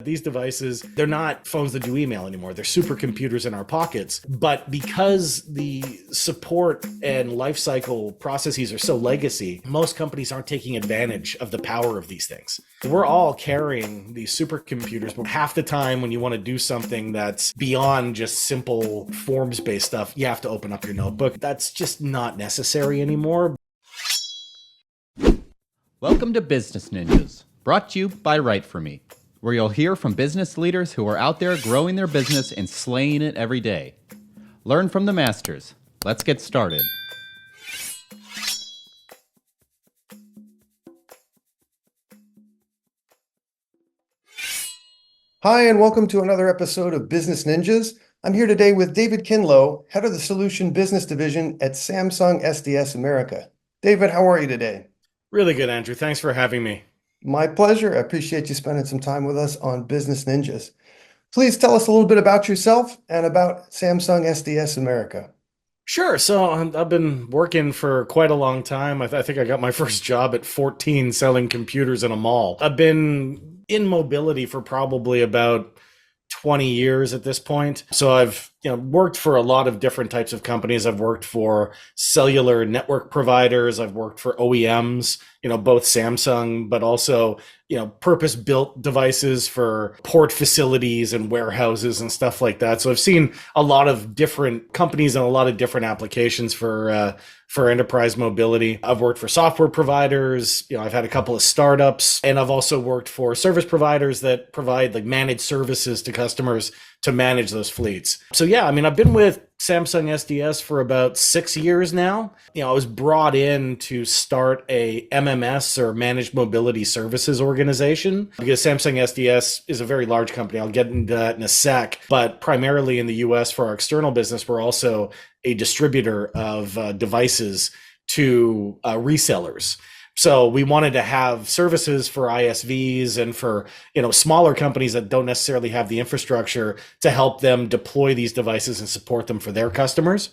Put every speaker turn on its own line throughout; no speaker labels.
These devices, they're not phones that do email anymore. They're supercomputers in our pockets. But because the support and lifecycle processes are so legacy, most companies aren't taking advantage of the power of these things. We're all carrying these supercomputers, but half the time when you want to do something that's beyond just simple forms-based stuff, you have to open up your notebook. That's just not necessary anymore.
Welcome to Business Ninjas, brought to you by WriteForMe, where you'll hear from business leaders who are out there growing their business and slaying it every day. Learn from the masters. Let's get started.
Hi, and welcome to another episode of Business Ninjas. I'm here today with David Kinlough, head of the Solution Business Division at Samsung SDS America. David, how are you today?
Really good, Andrew. Thanks for having me.
My pleasure. I appreciate you spending some time with us on Business Ninjas. Please tell us a little bit about yourself and about Samsung SDS America.
Sure. So I've been working for quite a long time. I think I got my first job at 14 selling computers in a mall. I've been in mobility for probably about 20 years at this point. So I've worked for a lot of different types of companies. I've worked for cellular network providers. I've worked for OEMs, both Samsung, but also, purpose-built devices for port facilities and warehouses and stuff like that. So I've seen a lot of different companies and a lot of different applications for enterprise mobility. I've worked for software providers. I've had a couple of startups, and I've also worked for service providers that provide like managed services to customers to manage those fleets. So yeah, I've been with Samsung SDS for about 6 years now. I was brought in to start a MMS or Managed Mobility Services organization because Samsung SDS is a very large company. I'll get into that in a sec, but primarily in the US for our external business, we're also a distributor of devices to resellers. So we wanted to have services for ISVs and for, smaller companies that don't necessarily have the infrastructure to help them deploy these devices and support them for their customers.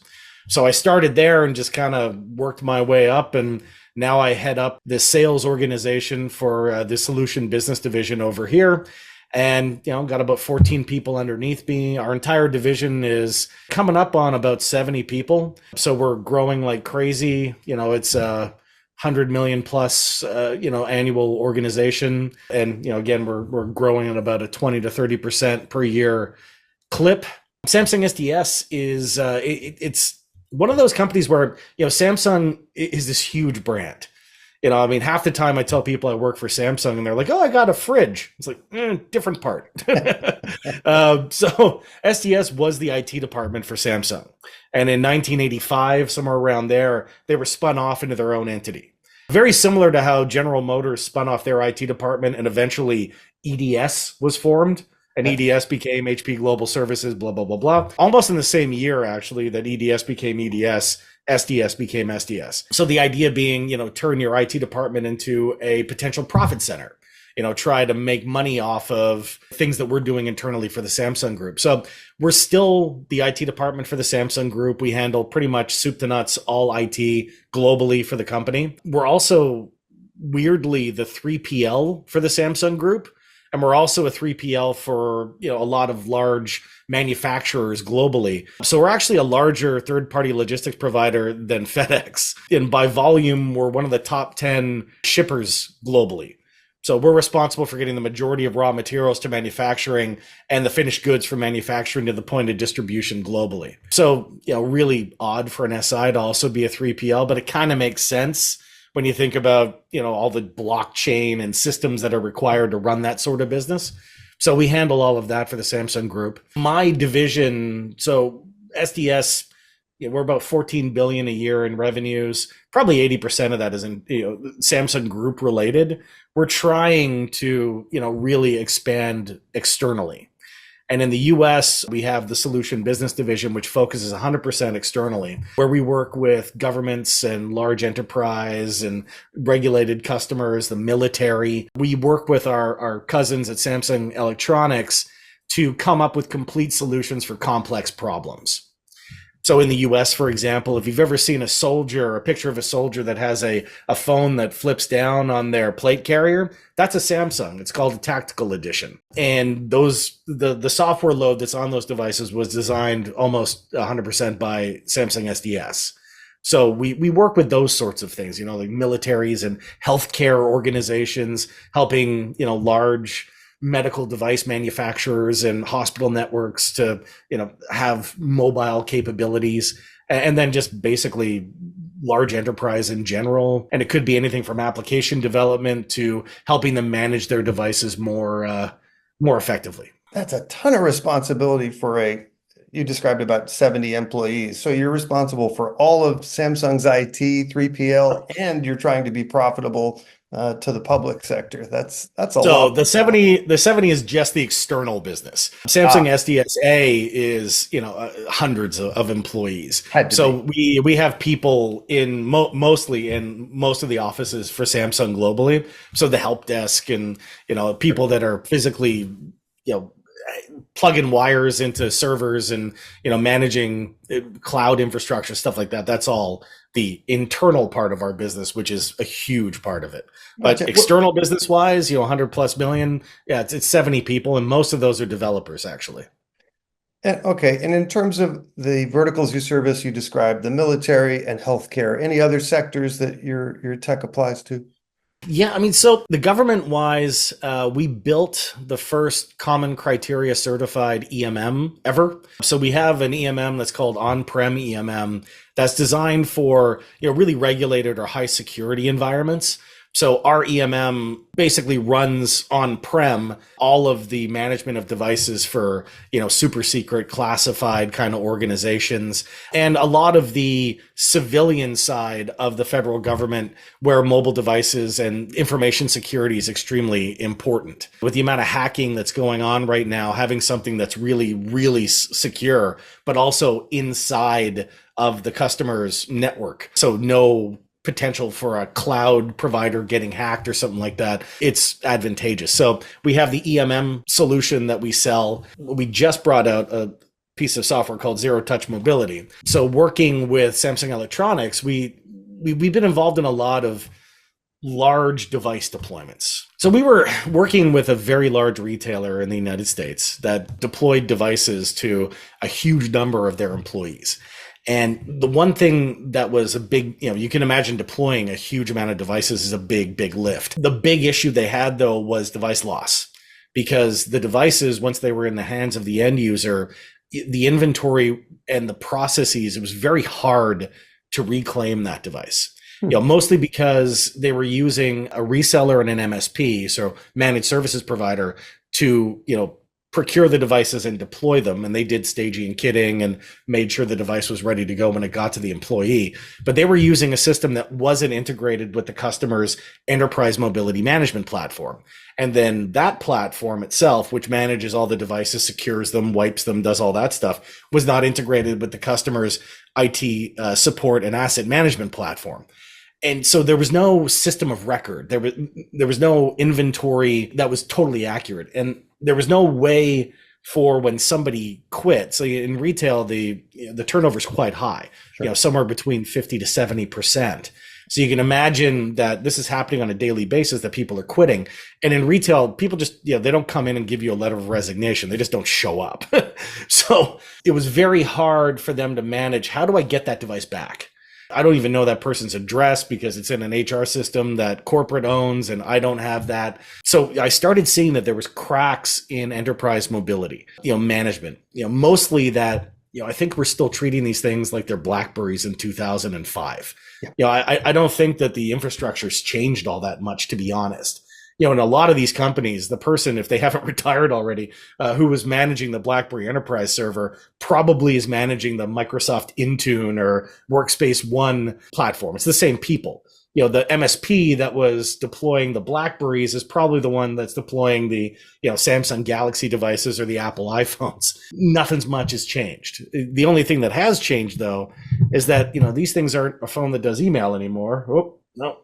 So I started there and just kind of worked my way up. And now I head up the sales organization for the Solution Business Division over here. And, got about 14 people underneath me. Our entire division is coming up on about 70 people. So we're growing like crazy. It's 100 million plus, annual organization. And, again, we're growing at about a 20 to 30% per year clip. Samsung SDS is, it's one of those companies where, Samsung is this huge brand. Half the time I tell people I work for Samsung and they're like, oh, I got a fridge. It's like, different part. So SDS was the IT department for Samsung. And in 1985, somewhere around there, they were spun off into their own entity. Very similar to how General Motors spun off their IT department and eventually EDS was formed. And EDS became HP Global Services, blah, blah, blah, blah. Almost in the same year, actually, that EDS became EDS, SDS became SDS. So the idea being, turn your IT department into a potential profit center, try to make money off of things that we're doing internally for the Samsung Group. So we're still the IT department for the Samsung Group. We handle pretty much soup to nuts, all IT globally for the company. We're also weirdly the 3PL for the Samsung Group. And we're also a 3PL for, a lot of large manufacturers globally. So we're actually a larger third-party logistics provider than FedEx. And by volume, we're one of the top 10 shippers globally. So we're responsible for getting the majority of raw materials to manufacturing and the finished goods from manufacturing to the point of distribution globally. So, really odd for an SI to also be a 3PL, but it kind of makes sense when you think about, all the blockchain and systems that are required to run that sort of business. So we handle all of that for the Samsung Group. My division, so SDS, we're about 14 billion a year in revenues. Probably 80% of that is in Samsung Group related. We're trying to really expand externally. And in the US, we have the Solution Business Division, which focuses 100% externally, where we work with governments and large enterprise and regulated customers, the military. We work with our cousins at Samsung Electronics to come up with complete solutions for complex problems. So in the US, for example, if you've ever seen a soldier, a picture of a soldier that has a phone that flips down on their plate carrier, that's a Samsung. It's called a tactical edition. And the software load that's on those devices was designed almost 100% by Samsung SDS. So we work with those sorts of things, like militaries and healthcare organizations, helping, large medical device manufacturers and hospital networks to, have mobile capabilities, and then just basically large enterprise in general. And it could be anything from application development to helping them manage their devices more effectively.
That's a ton of responsibility for you described about 70 employees. So you're responsible for all of Samsung's IT, 3PL, and you're trying to be profitable to the public sector. That's a lot.
So the 70 is just the external business. Samsung SDSA is, hundreds of employees. So we have people in mostly in most of the offices for Samsung globally. So the help desk and, people that are physically, plugging wires into servers and, managing cloud infrastructure, stuff like that. That's all the internal part of our business, which is a huge part of it. But external business wise, 100 plus million, it's 70 people, and most of those are developers actually.
And in terms of the verticals you service, you described the military and healthcare. Any other sectors that your tech applies to?
Yeah, so the government-wise, we built the first common criteria certified EMM ever. So we have an EMM that's called on-prem EMM that's designed for, really regulated or high security environments. So our EMM basically runs on-prem all of the management of devices for, super secret classified kind of organizations, and a lot of the civilian side of the federal government where mobile devices and information security is extremely important. With the amount of hacking that's going on right now, having something that's really, really secure, but also inside of the customer's network. So no potential for a cloud provider getting hacked or something like that, it's advantageous. So we have the EMM solution that we sell. We just brought out a piece of software called Zero Touch Mobility. So working with Samsung Electronics, we've been involved in a lot of large device deployments. So we were working with a very large retailer in the United States that deployed devices to a huge number of their employees. And the one thing that was a big, you can imagine deploying a huge amount of devices is a big, big lift. The big issue they had, though, was device loss, because the devices, once they were in the hands of the end user, the inventory and the processes, it was very hard to reclaim that device. Mostly because they were using a reseller and an MSP, so managed services provider, to, procure the devices and deploy them. And they did staging and kitting and made sure the device was ready to go when it got to the employee. But they were using a system that wasn't integrated with the customer's enterprise mobility management platform. And then that platform itself, which manages all the devices, secures them, wipes them, does all that stuff, was not integrated with the customer's IT support and asset management platform. And so there was no system of record. There was no inventory that was totally accurate. And there was no way for when somebody quit. So in retail, the turnover is quite high,
Sure.
Somewhere between 50 to 70%. So you can imagine that this is happening on a daily basis, that people are quitting. And in retail, people just, they don't come in and give you a letter of resignation. They just don't show up. So it was very hard for them to manage. How do I get that device back? I don't even know that person's address because it's in an HR system that corporate owns, and I don't have that. So I started seeing that there was cracks in enterprise mobility, management, mostly that, I think we're still treating these things like they're BlackBerries in 2005. Yeah. I don't think that the infrastructure's changed all that much, to be honest. In a lot of these companies, the person, if they haven't retired already, who was managing the BlackBerry Enterprise server probably is managing the Microsoft Intune or Workspace ONE platform. It's the same people. The MSP that was deploying the BlackBerries is probably the one that's deploying the, Samsung Galaxy devices or the Apple iPhones. Nothing's much has changed. The only thing that has changed, though, is that, these things aren't a phone that does email anymore. Oh, no.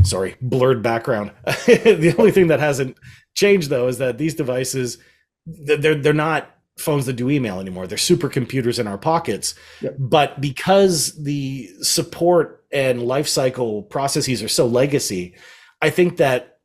Sorry, blurred background. The only thing that hasn't changed, though, is that these devices, they're not phones that do email anymore. They're supercomputers in our pockets.
Yep.
But because the support and lifecycle processes are so legacy, I think that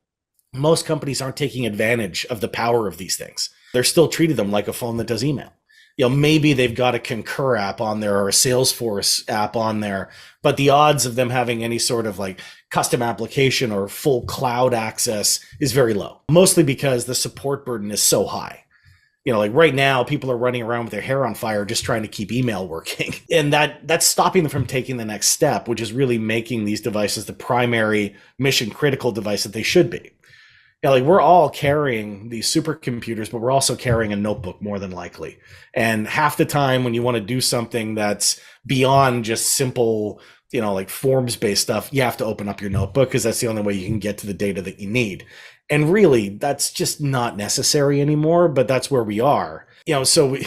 most companies aren't taking advantage of the power of these things. They're still treating them like a phone that does email. Maybe they've got a Concur app on there or a Salesforce app on there, but the odds of them having any sort of like custom application or full cloud access is very low, mostly because the support burden is so high. Like right now, people are running around with their hair on fire just trying to keep email working. And that's stopping them from taking the next step, which is really making these devices the primary mission critical device that they should be. Like we're all carrying these supercomputers, but we're also carrying a notebook more than likely. And half the time when you want to do something that's beyond just simple, like forms-based stuff, you have to open up your notebook because that's the only way you can get to the data that you need. And really, that's just not necessary anymore, but that's where we are. So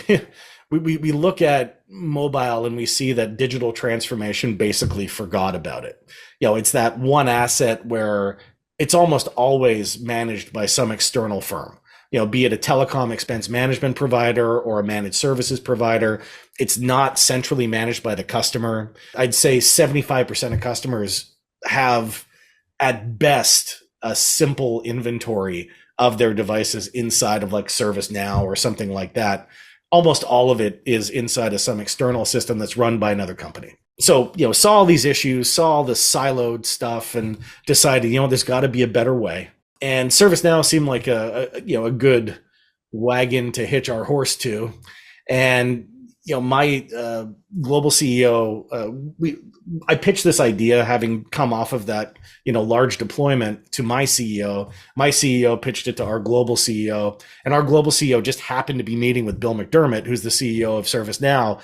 we look at mobile and we see that digital transformation basically forgot about it. It's that one asset where it's almost always managed by some external firm, be it a telecom expense management provider or a managed services provider. It's not centrally managed by the customer. I'd say 75% of customers have, at best, a simple inventory of their devices inside of like ServiceNow or something like that. Almost all of it is inside of some external system that's run by another company. So, saw all these issues, saw all the siloed stuff and decided, there's got to be a better way. And ServiceNow seemed like a good wagon to hitch our horse to. And, my global CEO, I pitched this idea having come off of that, large deployment to my CEO. My CEO pitched it to our global CEO, and our global CEO just happened to be meeting with Bill McDermott, who's the CEO of ServiceNow,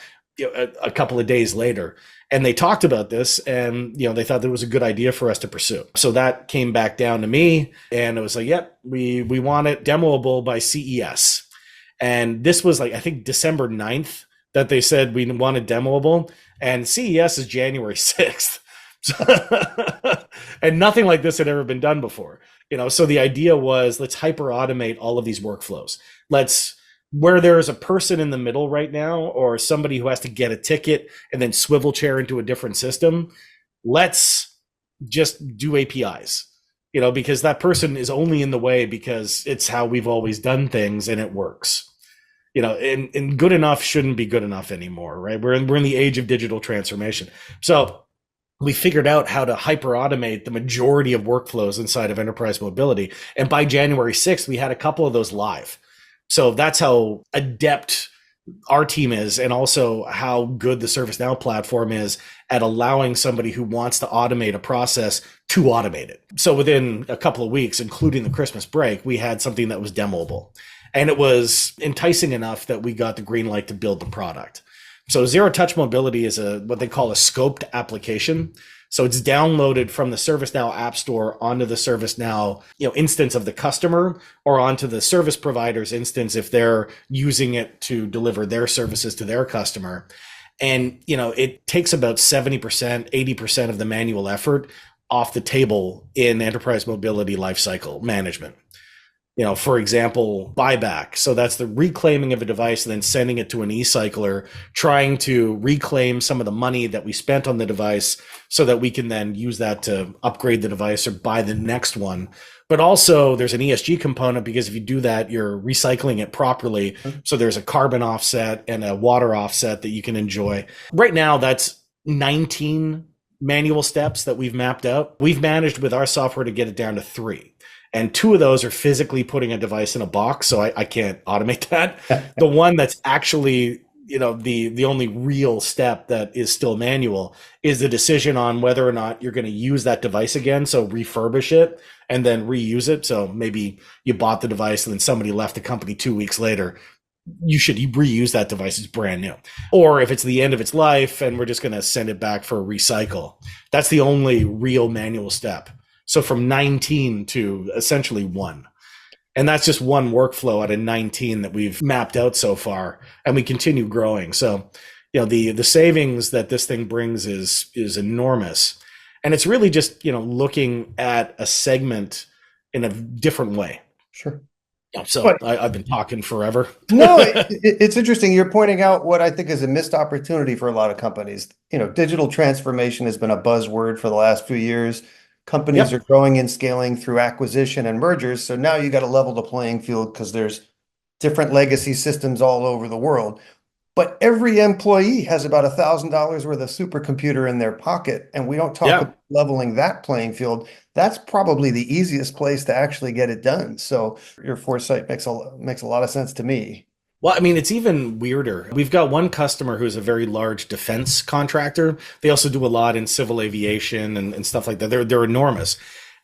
a couple of days later. And they talked about this and, they thought that it was a good idea for us to pursue. So that came back down to me and it was like, yep, we want it demoable by CES. And this was like, I think December 9th that they said we wanted demoable, and CES is January 6th. And nothing like this had ever been done before. So the idea was, let's hyper automate all of these workflows. Where there is a person in the middle right now, or somebody who has to get a ticket and then swivel chair into a different system, let's just do APIs, because that person is only in the way because it's how we've always done things and it works. And good enough shouldn't be good enough anymore, right? We're in the age of digital transformation. So we figured out how to hyper automate the majority of workflows inside of enterprise mobility. And by January 6th, we had a couple of those live. So that's how adept our team is, and also how good the ServiceNow platform is at allowing somebody who wants to automate a process to automate it. So within a couple of weeks, including the Christmas break, we had something that was demoable. And it was enticing enough that we got the green light to build the product. So Zero Touch Mobility is what they call a scoped application. So it's downloaded from the ServiceNow App Store onto the ServiceNow, instance of the customer, or onto the service provider's instance if they're using it to deliver their services to their customer. And, it takes about 70%, 80% of the manual effort off the table in enterprise mobility lifecycle management. For example, buyback. So that's the reclaiming of a device and then sending it to an e-cycler, trying to reclaim some of the money that we spent on the device so that we can then use that to upgrade the device or buy the next one. But also there's an ESG component, because if you do that, you're recycling it properly. So there's a carbon offset and a water offset that you can enjoy. Right now, that's 19 manual steps that we've mapped out. We've managed with our software to get it down to 3. And 2 of those are physically putting a device in a box, so I can't automate that. The one that's actually, the only real step that is still manual is the decision on whether or not you're going to use that device again. So refurbish it and then reuse it. So maybe you bought the device and then somebody left the company 2 weeks later. You should reuse that device. It's brand new. Or if it's the end of its life and we're just going to send it back for a recycle, that's the only real manual step. So from 19 to essentially 1. And that's just one workflow out of 19 that we've mapped out so far, and we continue growing. So, the savings that this thing brings is enormous. And it's really just, looking at a segment in a different way.
Sure.
Yeah, so
But
I've been talking forever.
no, it's interesting. You're pointing out what I think is a missed opportunity for a lot of companies. Digital transformation has been a buzzword for the last few years. Companies are
Yep.
growing and scaling through acquisition and mergers. So now you got to level the playing field because there's different legacy systems all over the world. But every employee has about $1,000 worth of supercomputer in their pocket, and we don't talk
Yeah.
about leveling that playing field. That's probably the easiest place to actually get it done. So your foresight makes a lot of sense to me.
Well, I mean, it's even weirder. We've got one customer who's a very large defense contractor. They also do a lot in civil aviation and stuff like that. They're enormous.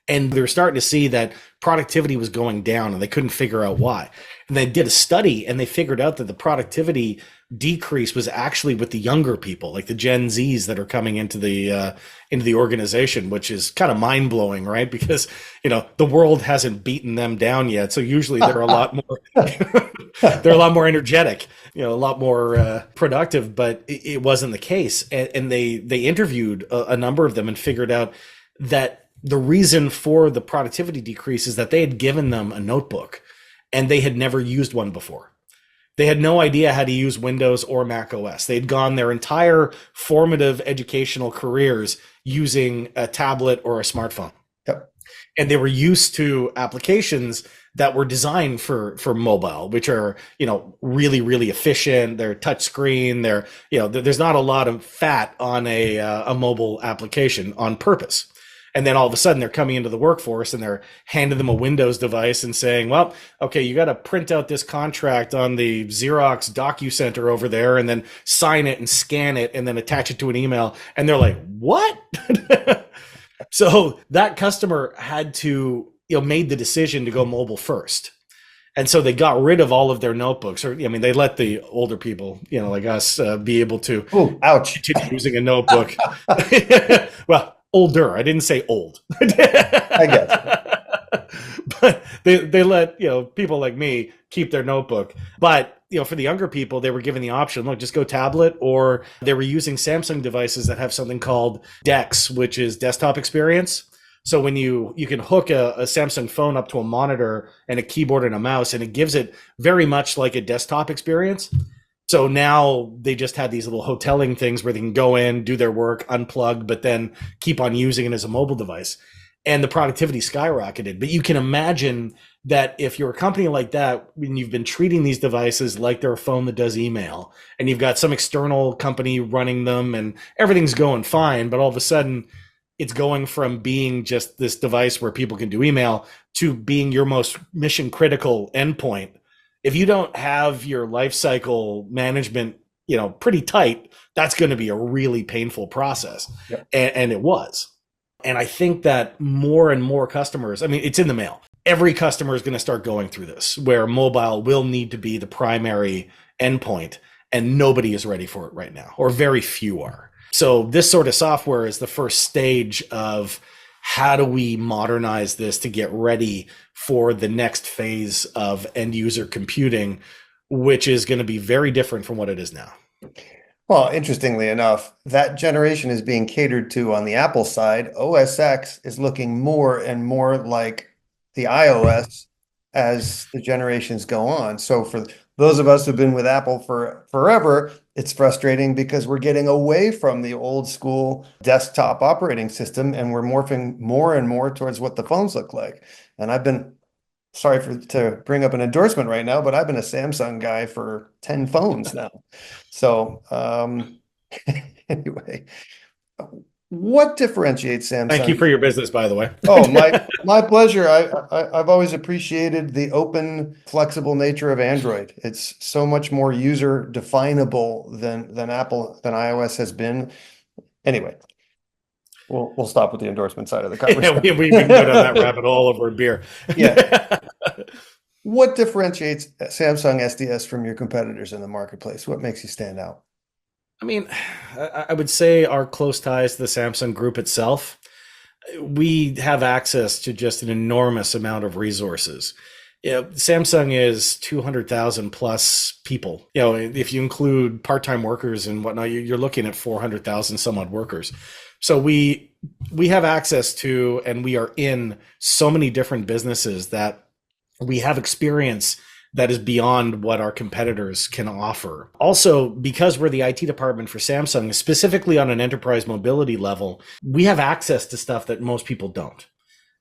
And they're starting to see that productivity was going down and they couldn't figure out why. And they did a study and they figured out that the productivity decrease was actually with the younger people, like the Gen Zs that are coming into the organization, which is kind of mind blowing, right? Because the world hasn't beaten them down yet, so usually they're a lot more they're a lot more energetic, a lot more productive. But it wasn't the case, and they interviewed a number of them and figured out that the reason for the productivity decrease is that they had given them a notebook and they had never used one before. They had no idea how to use Windows or Mac OS. They'd gone their entire formative educational careers using a tablet or a smartphone.
Yep.
And they were used to applications that were designed for mobile, which are, really, really efficient. They're touch screen. There's not a lot of fat on a mobile application on purpose. And then all of a sudden they're coming into the workforce and they're handing them a Windows device and saying, well, okay, you got to print out this contract on the Xerox DocuCenter over there and then sign it and scan it and then attach it to an email. And they're like, what? So that customer had to, made the decision to go mobile first. And so they got rid of all of their notebooks, or they let the older people, like us, be able to continue using a notebook. Well, older. I didn't say old.
I guess.
But they let people like me keep their notebook. But for the younger people, they were given the option: look, just go tablet, or they were using Samsung devices that have something called DeX, which is desktop experience. So when you can hook a Samsung phone up to a monitor and a keyboard and a mouse, and it gives it very much like a desktop experience. So now they just had these little hoteling things where they can go in, do their work, unplug, but then keep on using it as a mobile device. And the productivity skyrocketed. But you can imagine that if you're a company like that, when you've been treating these devices like they're a phone that does email, and you've got some external company running them and everything's going fine, but all of a sudden it's going from being just this device where people can do email to being your most mission critical endpoint. If you don't have your life cycle management, pretty tight, that's going to be a really painful process.
Yep.
And it was. And I think that more and more customers, it's in the mail. Every customer is going to start going through this, where mobile will need to be the primary endpoint, and nobody is ready for it right now, or very few are. So this sort of software is the first stage of how do we modernize this to get ready for the next phase of end user computing, which is going to be very different from what it is now.
Well, interestingly enough, that generation is being catered to on the Apple side. OS X is looking more and more like the iOS as the generations go on. So for those of us who've been with Apple for forever, it's frustrating because we're getting away from the old school desktop operating system and we're morphing more and more towards what the phones look like. And I've been, sorry to bring up an endorsement right now, but I've been a Samsung guy for 10 phones now. So anyway, what differentiates Samsung?
Thank you for your business, by the way.
Oh, my pleasure. I've always appreciated the open, flexible nature of Android. It's so much more user definable than iOS has been. Anyway, we'll stop with the endorsement side of the conversation.
Yeah, we can go down that rabbit hole over a beer.
Yeah. What differentiates Samsung SDS from your competitors in the marketplace? What makes you stand out?
I would say our close ties to the Samsung group itself. We have access to just an enormous amount of resources. Samsung is 200,000 plus people. If you include part-time workers and whatnot, you're looking at 400,000 some odd workers. So we have access to, and we are in so many different businesses that We have experience that is beyond what our competitors can offer. Also, because we're the IT department for Samsung, specifically on an enterprise mobility level, we have access to stuff that most people don't.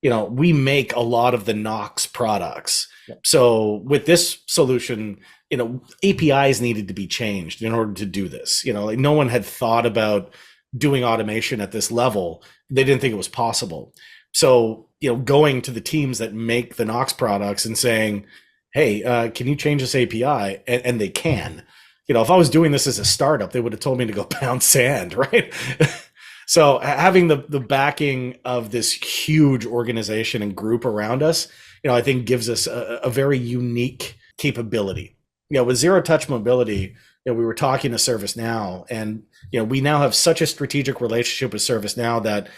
We make a lot of the Knox products.
Yep.
So with this solution, APIs needed to be changed in order to do this. Like no one had thought about doing automation at this level. They didn't think it was possible. So, going to the teams that make the Knox products and saying, hey, can you change this API? And they can. If I was doing this as a startup, they would have told me to go pound sand, right? So having the backing of this huge organization and group around us, I think gives us a very unique capability. With zero touch mobility, we were talking to ServiceNow, and we now have such a strategic relationship with ServiceNow that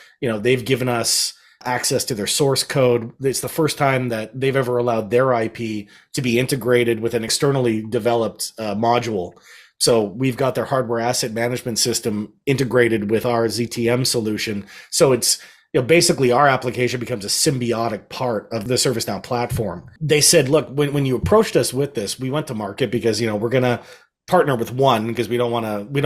they've given us access to their source code. It's the first time that they've ever allowed their IP to be integrated with an externally developed module. So we've got their hardware asset management system integrated with our ZTM solution. So it's basically our application becomes a symbiotic part of the ServiceNow platform. They said, look, when you approached us with this, we went to market because we're going to partner with one because we don't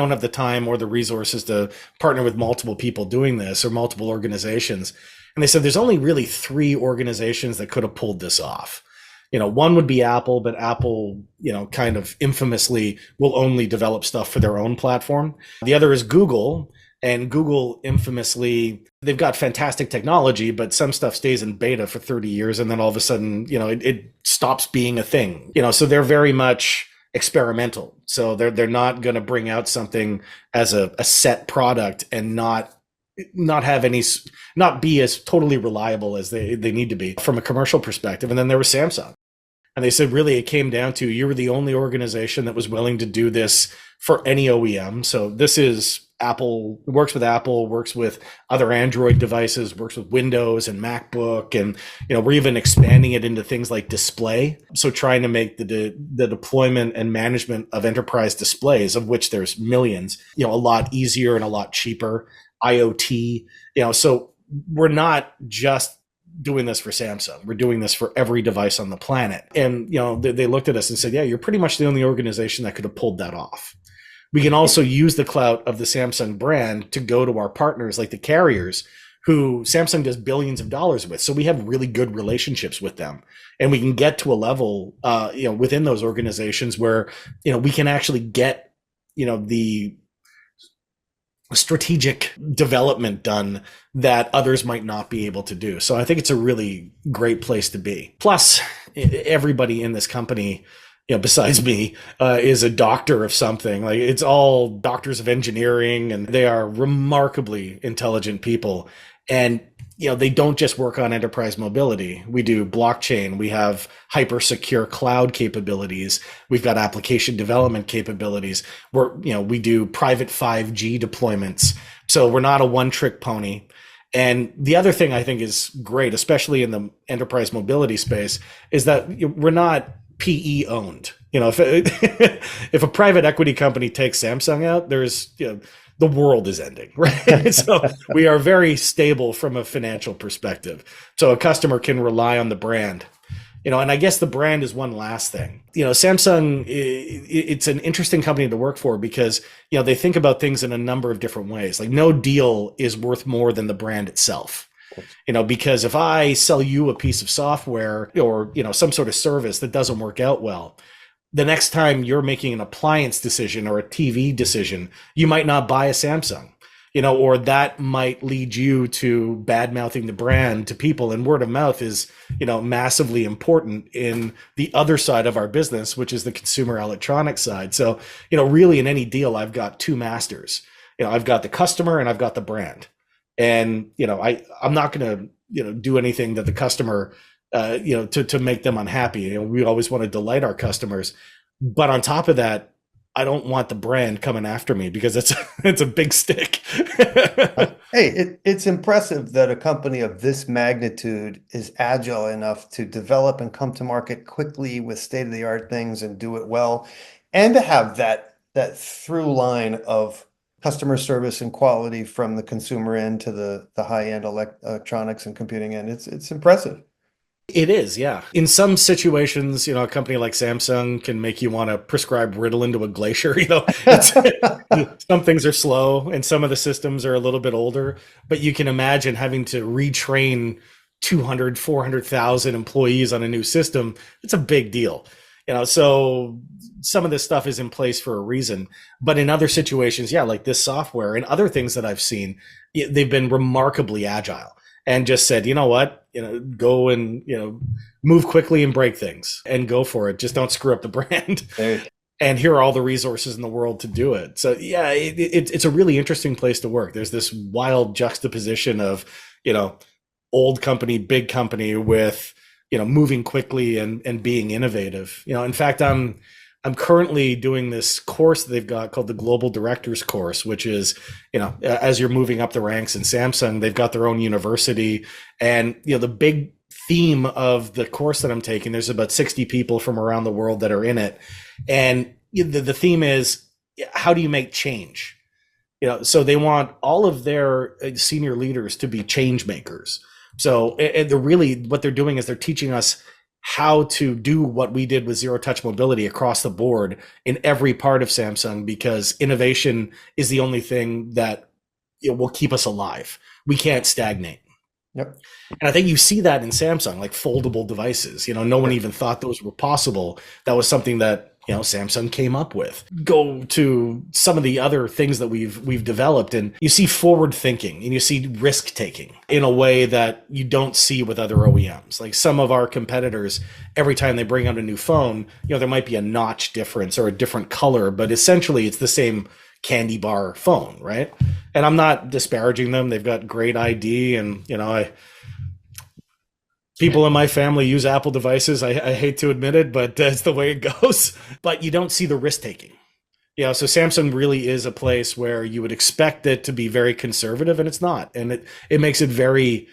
have the time or the resources to partner with multiple people doing this or multiple organizations. And they said there's only really 3 organizations that could have pulled this off. One would be Apple, but Apple, kind of infamously will only develop stuff for their own platform. The other is Google, and Google infamously, they've got fantastic technology, but some stuff stays in beta for 30 years. And then all of a sudden, it stops being a thing, so they're very much experimental. So they're not going to bring out something as a set product and not be as totally reliable as they need to be from a commercial perspective. And then there was Samsung. And they said, really, it came down to you were the only organization that was willing to do this for any OEM. So this is Apple, works with Apple, works with other Android devices, works with Windows and MacBook. And, we're even expanding it into things like display. So trying to make the deployment and management of enterprise displays, of which there's millions, a lot easier and a lot cheaper. IoT, so we're not just doing this for Samsung. We're doing this for every device on the planet. And, they looked at us and said, yeah, you're pretty much the only organization that could have pulled that off. We can also use the clout of the Samsung brand to go to our partners like the carriers who Samsung does billions of dollars with. So we have really good relationships with them. And we can get to a level, within those organizations where, we can actually get, the strategic development done that others might not be able to do. So I think it's a really great place to be. Plus, everybody in this company, besides me, is a doctor of something. Like it's all doctors of engineering, and they are remarkably intelligent people. And they don't just work on enterprise mobility. We do blockchain. We have hyper secure cloud capabilities. We've got application development capabilities. We do private 5G deployments. So we're not a one-trick pony. And the other thing I think is great, especially in the enterprise mobility space, is that we're not PE owned. If a private equity company takes Samsung out, there's the world is ending, right? So we are very stable from a financial perspective. So a customer can rely on the brand, and I guess the brand is one last thing. Samsung, it's an interesting company to work for because, they think about things in a number of different ways. Like no deal is worth more than the brand itself. Because if I sell you a piece of software or, some sort of service that doesn't work out well, the next time you're making an appliance decision or a TV decision, you might not buy a Samsung, or that might lead you to bad mouthing the brand to people. And word of mouth is, massively important in the other side of our business, which is the consumer electronics side. So, really in any deal, I've got 2 masters. I've got the customer and I've got the brand. And, I'm not going to, do anything that the customer, to make them unhappy. We always want to delight our customers. But on top of that, I don't want the brand coming after me because it's a big stick.
Hey, it's impressive that a company of this magnitude is agile enough to develop and come to market quickly with state-of-the-art things and do it well, and to have that through line of customer service and quality from the consumer end to the high-end electronics and computing end. It's impressive.
It is, yeah. In some situations, a company like Samsung can make you want to prescribe Ritalin to a glacier. Some things are slow and some of the systems are a little bit older, but you can imagine having to retrain 200, 400,000 employees on a new system. It's a big deal. So some of this stuff is in place for a reason. But in other situations, yeah, like this software and other things that I've seen, they've been remarkably agile and just said, you know what, go and, move quickly and break things and go for it. Just don't screw up the brand. And here are all the resources in the world to do it. So yeah, it's a really interesting place to work. There's this wild juxtaposition of, old company, big company with, moving quickly and being innovative. In fact, I'm currently doing this course that they've got called the Global Directors Course, which is, as you're moving up the ranks in Samsung, they've got their own university. And, the big theme of the course that I'm taking, there's about 60 people from around the world that are in it. And the theme is, how do you make change? So they want all of their senior leaders to be change makers. So they're really, what they're doing is they're teaching us how to do what we did with zero touch mobility across the board in every part of Samsung, because innovation is the only thing that will keep us alive. We can't stagnate.
Yep.
And I think you see that in Samsung, like foldable devices. No one even thought those were possible. That was something that Samsung came up with. Go to some of the other things that we've developed, and you see forward thinking and you see risk taking in a way that you don't see with other OEMs. Like some of our competitors, every time they bring out a new phone, there might be a notch difference or a different color, but essentially it's the same candy bar phone, right? And I'm not disparaging them. They've got great ID, and people in my family use Apple devices. I hate to admit it, but that's the way it goes. But you don't see the risk taking. So Samsung really is a place where you would expect it to be very conservative, and it's not. And it makes it very,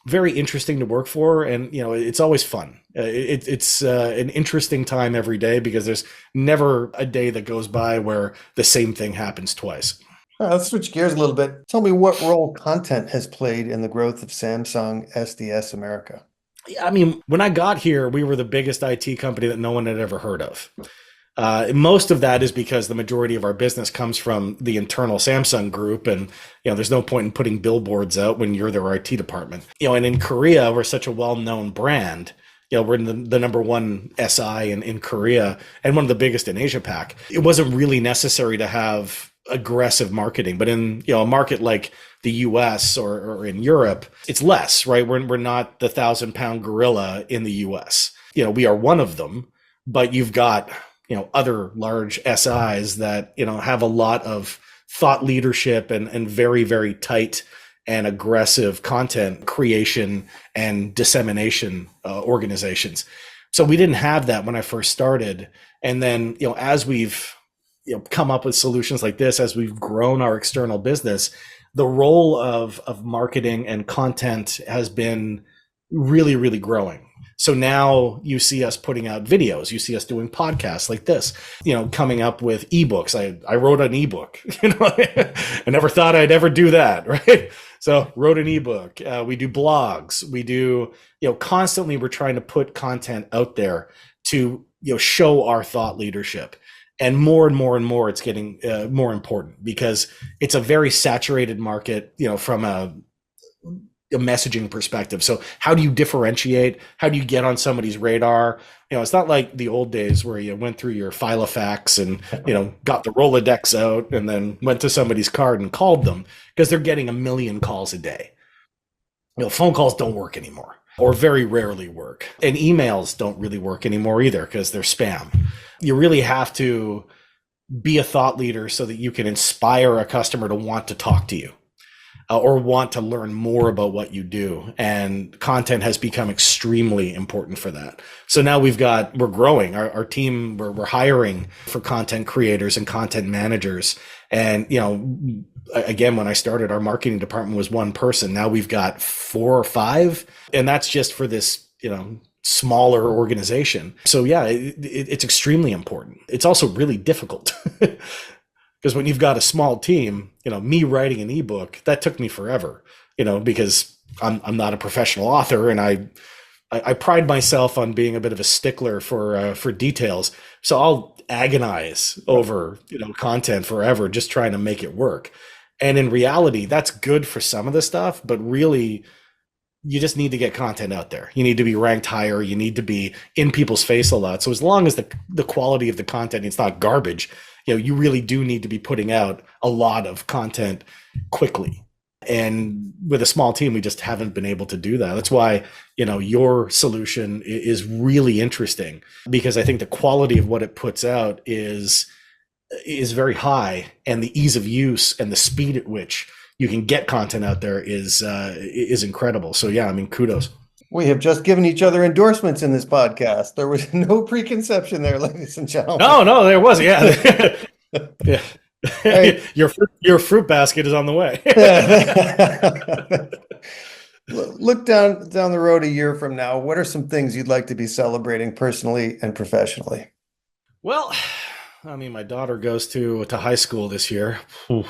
very interesting to work for. And, it's always fun. It's an interesting time every day, because there's never a day that goes by where the same thing happens twice.
All right, let's switch gears a little bit. Tell me what role content has played in the growth of Samsung SDS America.
I mean, when I got here, we were the biggest IT company that no one had ever heard of. Most of that is because the majority of our business comes from the internal Samsung group. And, there's no point in putting billboards out when you're their IT department. And in Korea, we're such a well-known brand. We're in the number one SI in Korea and one of the biggest in Asia Pac. It wasn't really necessary to have aggressive marketing, but in a market like the US or in Europe, it's less, right? We're not the 1,000-pound gorilla in the US. We are one of them, but you've got other large SIs that have a lot of thought leadership and very, very tight and aggressive content creation and dissemination organizations. So we didn't have that when I first started. And then as we've come up with solutions like this, as we've grown our external business, the role of marketing and content has been really, really growing. So now you see us putting out videos, you see us doing podcasts like this, coming up with ebooks. I wrote an ebook, I never thought I'd ever do that, right? So wrote an ebook. We do blogs. We do, constantly we're trying to put content out there to, show our thought leadership. And more, it's getting more important, because it's a very saturated market, from a messaging perspective. So how do you differentiate? How do you get on somebody's radar? It's not like the old days where you went through your Filofax and, got the Rolodex out and then went to somebody's card and called them, because they're getting 1 million calls a day. Phone calls don't work anymore, or very rarely work. And emails don't really work anymore either, because they're spam. You really have to be a thought leader so that you can inspire a customer to want to talk to you. Or want to learn more about what you do. And content has become extremely important for that. So now we're growing our team, we're hiring for content creators and content managers. And, again, when I started, our marketing department was one person. Now we've got 4 or 5, and that's just for this, smaller organization. So yeah, it's extremely important. It's also really difficult. Because when you've got a small team, me writing an ebook, that took me forever, because I'm not a professional author, and I I pride myself on being a bit of a stickler for details. So I'll agonize over, content forever, just trying to make it work. And in reality, that's good for some of the stuff, but really you just need to get content out there. You need to be ranked higher. You need to be in people's face a lot. So as long as the quality of the content, it's not garbage, you really do need to be putting out a lot of content quickly. And with a small team, we just haven't been able to do that. That's why, your solution is really interesting, because I think the quality of what it puts out is very high, and the ease of use and the speed at which you can get content out there is incredible. So yeah, I mean, kudos.
We have just given each other endorsements in this podcast. There was no preconception there, ladies and gentlemen.
No, there was. Yeah. Yeah. Hey. Your fruit basket is on the way.
Look down the road a year from now. What are some things you'd like to be celebrating personally and professionally?
Well, I mean, my daughter goes to high school this year. So,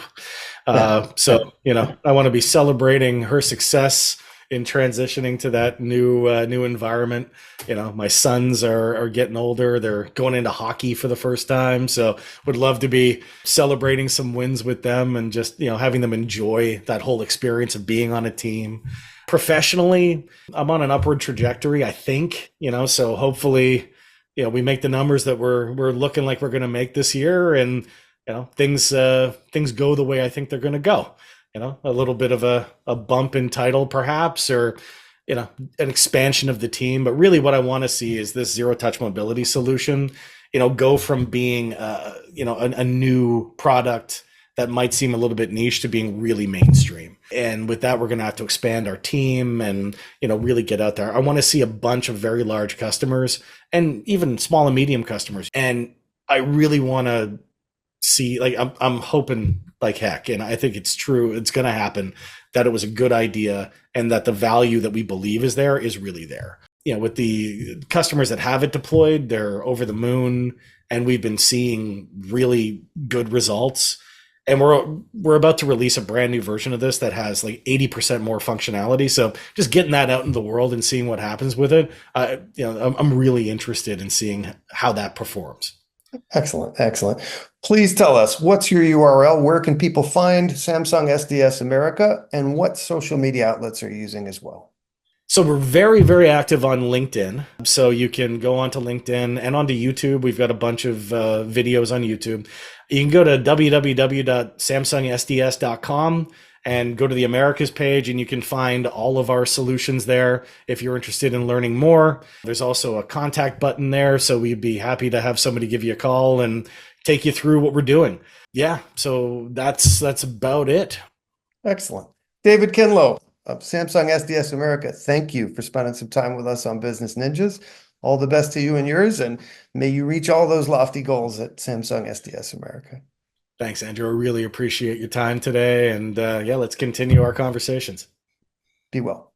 I want to be celebrating her success in transitioning to that new environment. My sons are getting older. They're going into hockey for the first time. So would love to be celebrating some wins with them and just, having them enjoy that whole experience of being on a team. Professionally, I'm on an upward trajectory, I think, so hopefully, we make the numbers that we're looking like we're going to make this year, and things go the way I think they're going to go. A little bit of a bump in title, perhaps, or an expansion of the team. But really, what I want to see is this zero touch mobility solution, go from being a new product that might seem a little bit niche to being really mainstream. And with that, we're going to have to expand our team and, really get out there. I want to see a bunch of very large customers and even small and medium customers. And I really want to see, I'm hoping like heck, and I think it's true, it's going to happen, that it was a good idea and that the value that we believe is there is really there. With the customers that have it deployed, they're over the moon, and we've been seeing really good results. And we're about to release a brand new version of this that has 80% more functionality. So just getting that out in the world and seeing what happens with it, I'm really interested in seeing how that performs.
Excellent. Please tell us, what's your URL? Where can people find Samsung SDS America, and what social media outlets are you using as well?
So we're very, very active on LinkedIn. So you can go onto LinkedIn and onto YouTube. We've got a bunch of videos on YouTube. You can go to www.samsungsds.com and go to the Americas page, and you can find all of our solutions there if you're interested in learning more. There's also a contact button there, so we'd be happy to have somebody give you a call and take you through what we're doing. Yeah, so that's about it.
Excellent. David Kinlough of Samsung SDS America, thank you for spending some time with us on Business Ninjas. All the best to you and yours, and may you reach all those lofty goals at Samsung SDS America.
Thanks, Andrew. I really appreciate your time today. And let's continue our conversations.
Be well.